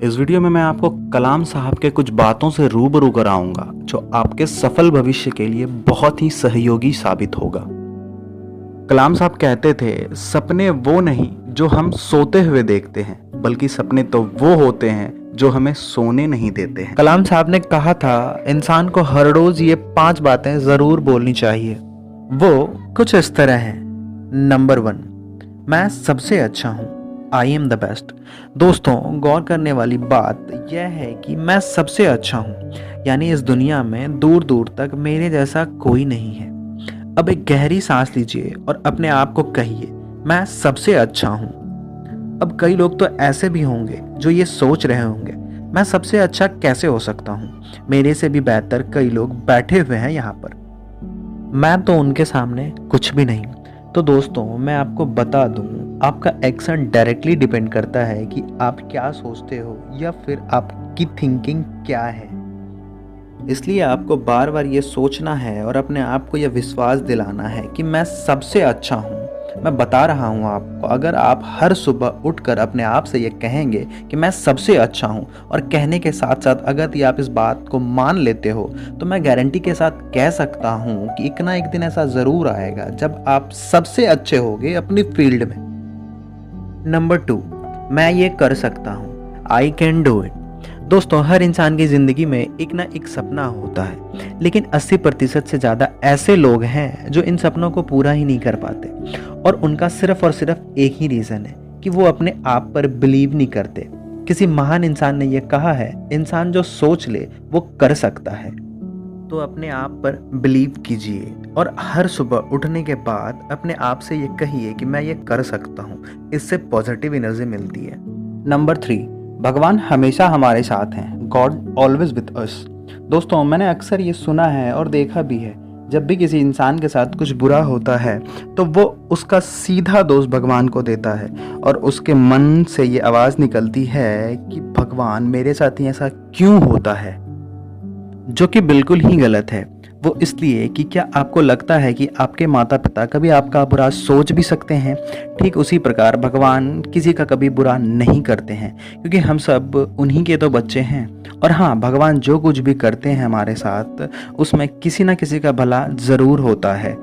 इस वीडियो में मैं आपको कलाम साहब के कुछ बातों से रूबरू कराऊंगा जो आपके सफल भविष्य के लिए बहुत ही सहयोगी साबित होगा। कलाम साहब कहते थे, सपने वो नहीं जो हम सोते हुए देखते हैं, बल्कि सपने तो वो होते हैं जो हमें सोने नहीं देते हैं। कलाम साहब ने कहा था, इंसान को हर रोज ये 5 बातें जरूर बोलनी चाहिए। वो कुछ इस तरह हैं। नंबर 1, मैं सबसे अच्छा हूँ। I am the best. दोस्तों, गौर करने वाली बात यह है कि मैं सबसे अच्छा हूँ, यानी इस दुनिया में दूर दूर तक मेरे जैसा कोई नहीं है। अब एक गहरी सांस लीजिए और अपने आप को कहिए, मैं सबसे अच्छा हूँ। अब कई लोग तो ऐसे भी होंगे जो ये सोच रहे होंगे, मैं सबसे अच्छा कैसे हो सकता हूँ, मेरे से भी बेहतर कई लोग बैठे हुए हैं यहाँ पर, मैं तो उनके सामने कुछ भी नहीं। तो दोस्तों, मैं आपको बता दूं, आपका एक्शन डायरेक्टली डिपेंड करता है कि आप क्या सोचते हो या फिर आपकी थिंकिंग क्या है। इसलिए आपको बार बार ये सोचना है और अपने आप को यह विश्वास दिलाना है कि मैं सबसे अच्छा हूँ। मैं बता रहा हूँ आपको, अगर आप हर सुबह उठकर अपने आप से ये कहेंगे कि मैं सबसे अच्छा हूँ, और कहने के साथ साथ अगर आप इस बात को मान लेते हो, तो मैं गारंटी के साथ कह सकता हूँ कि एक ना एक दिन ऐसा ज़रूर आएगा जब आप सबसे अच्छे होगे अपनी फील्ड में। नंबर 2, मैं ये कर सकता हूँ। I can do it. दोस्तों, हर इंसान की ज़िंदगी में एक ना एक सपना होता है, लेकिन 80% से ज़्यादा ऐसे लोग हैं जो इन सपनों को पूरा ही नहीं कर पाते, और उनका सिर्फ और सिर्फ एक ही रीज़न है कि वो अपने आप पर बिलीव नहीं करते। किसी महान इंसान ने यह कहा है, इंसान जो सोच ले वो कर सकता है। तो अपने आप पर बिलीव कीजिए और हर सुबह उठने के बाद अपने आप से ये कहिए कि मैं ये कर सकता हूँ। इससे पॉजिटिव एनर्जी मिलती है। नंबर 3, भगवान हमेशा हमारे साथ हैं। God always with us. दोस्तों, मैंने अक्सर ये सुना है और देखा भी है, जब भी किसी इंसान के साथ कुछ बुरा होता है तो वो उसका सीधा दोष भगवान को देता है, और उसके मन से ये आवाज़ निकलती है कि भगवान मेरे साथ ही ऐसा क्यों होता है, जो कि बिल्कुल ही गलत है। वो इसलिए कि क्या आपको लगता है कि आपके माता पिता कभी आपका बुरा सोच भी सकते हैं? ठीक उसी प्रकार भगवान किसी का कभी बुरा नहीं करते हैं, क्योंकि हम सब उन्हीं के तो बच्चे हैं। और हाँ, भगवान जो कुछ भी करते हैं हमारे साथ, उसमें किसी न किसी का भला ज़रूर होता है।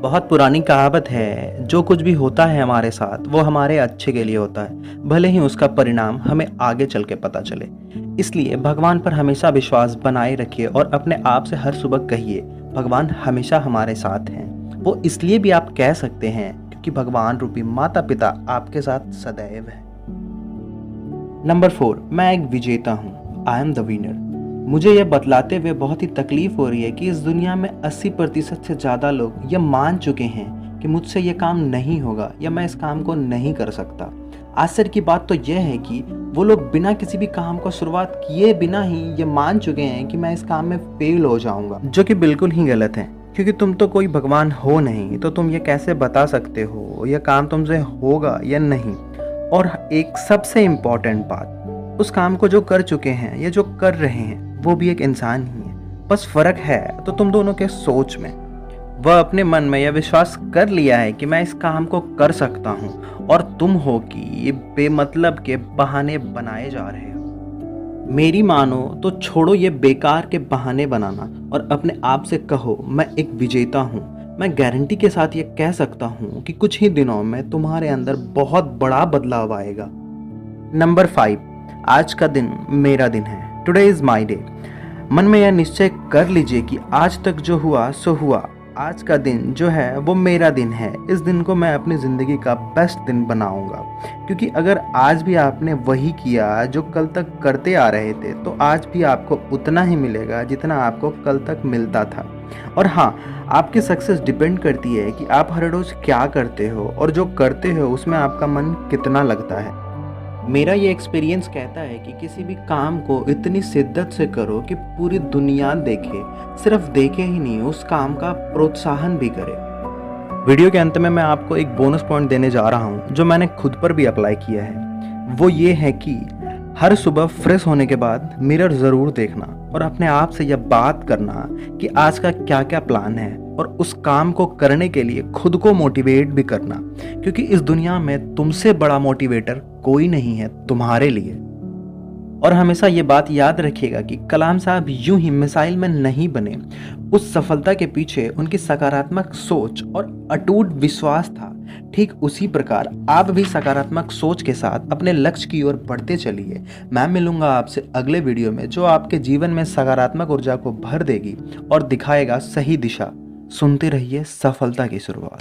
बहुत पुरानी कहावत है, जो कुछ भी होता है हमारे साथ वो हमारे अच्छे के लिए होता है, भले ही उसका परिणाम हमें आगे चल के पता चले। इसलिए भगवान पर हमेशा विश्वास बनाए रखिए और अपने आप से हर सुबह कहिए, भगवान हमेशा हमारे साथ हैं। वो इसलिए भी आप कह सकते हैं क्योंकि भगवान रूपी माता पिता आपके साथ सदैव है। नंबर 4, मैं एक विजेता हूँ। I am the winner. मुझे यह बतलाते हुए बहुत ही तकलीफ हो रही है कि इस दुनिया में 80% से ज़्यादा लोग यह मान चुके हैं कि मुझसे ये काम नहीं होगा या मैं इस काम को नहीं कर सकता। आश्चर्य की बात तो यह है कि वो लोग बिना किसी भी काम को शुरुआत किए बिना ही ये मान चुके हैं कि मैं इस काम में फेल हो जाऊंगा, जो कि बिल्कुल ही गलत है। क्योंकि तुम तो कोई भगवान हो नहीं, तो तुम ये कैसे बता सकते हो यह काम तुमसे होगा या नहीं। और एक सबसे इम्पॉर्टेंट बात, उस काम को जो कर चुके हैं या जो कर रहे हैं वो भी एक इंसान ही है। बस फर्क है तो तुम दोनों के सोच में। वह अपने मन में यह विश्वास कर लिया है कि मैं इस काम को कर सकता हूँ, और तुम हो कि ये बेमतलब के बहाने बनाए जा रहे हो। मेरी मानो तो छोड़ो ये बेकार के बहाने बनाना और अपने आप से कहो, मैं एक विजेता हूँ। मैं गारंटी के साथ ये कह सकता हूँ कि कुछ ही दिनों में तुम्हारे अंदर बहुत बड़ा बदलाव आएगा। नंबर 5, आज का दिन मेरा दिन है। Today is my day. मन में यह निश्चय कर लीजिए कि आज तक जो हुआ सो हुआ। आज का दिन जो है वो मेरा दिन है। इस दिन को मैं अपनी ज़िंदगी का बेस्ट दिन बनाऊंगा, क्योंकि अगर आज भी आपने वही किया जो कल तक करते आ रहे थे, तो आज भी आपको उतना ही मिलेगा जितना आपको कल तक मिलता था। और हाँ, आपकी सक्सेस डिपेंड करती है कि आप हर रोज़ क्या करते हो, और जो करते हो उसमें आपका मन कितना लगता है। मेरा ये एक्सपीरियंस कहता है कि किसी भी काम को इतनी शिद्दत से करो कि पूरी दुनिया देखे, सिर्फ देखे ही नहीं, उस काम का प्रोत्साहन भी करे। वीडियो के अंत में मैं आपको एक बोनस पॉइंट देने जा रहा हूँ जो मैंने खुद पर भी अप्लाई किया है। वो ये है कि हर सुबह फ्रेश होने के बाद मिरर ज़रूर देखना और अपने आप से यह बात करना कि आज का क्या क्या प्लान है, और उस काम को करने के लिए खुद को मोटिवेट भी करना, क्योंकि इस दुनिया में तुमसे बड़ा मोटिवेटर कोई नहीं है तुम्हारे लिए। और हमेशा ये बात याद रखिएगा कि कलाम साहब यूं ही मिसाइल मैन नहीं बने। उस सफलता के पीछे उनकी सकारात्मक सोच और अटूट विश्वास था। ठीक उसी प्रकार आप भी सकारात्मक सोच के साथ अपने लक्ष्य की ओर बढ़ते चलिए। मैं मिलूंगा आपसे अगले वीडियो में, जो आपके जीवन में सकारात्मक ऊर्जा को भर देगी और दिखाएगा सही दिशा। सुनते रहिए सफलता की शुरुआत।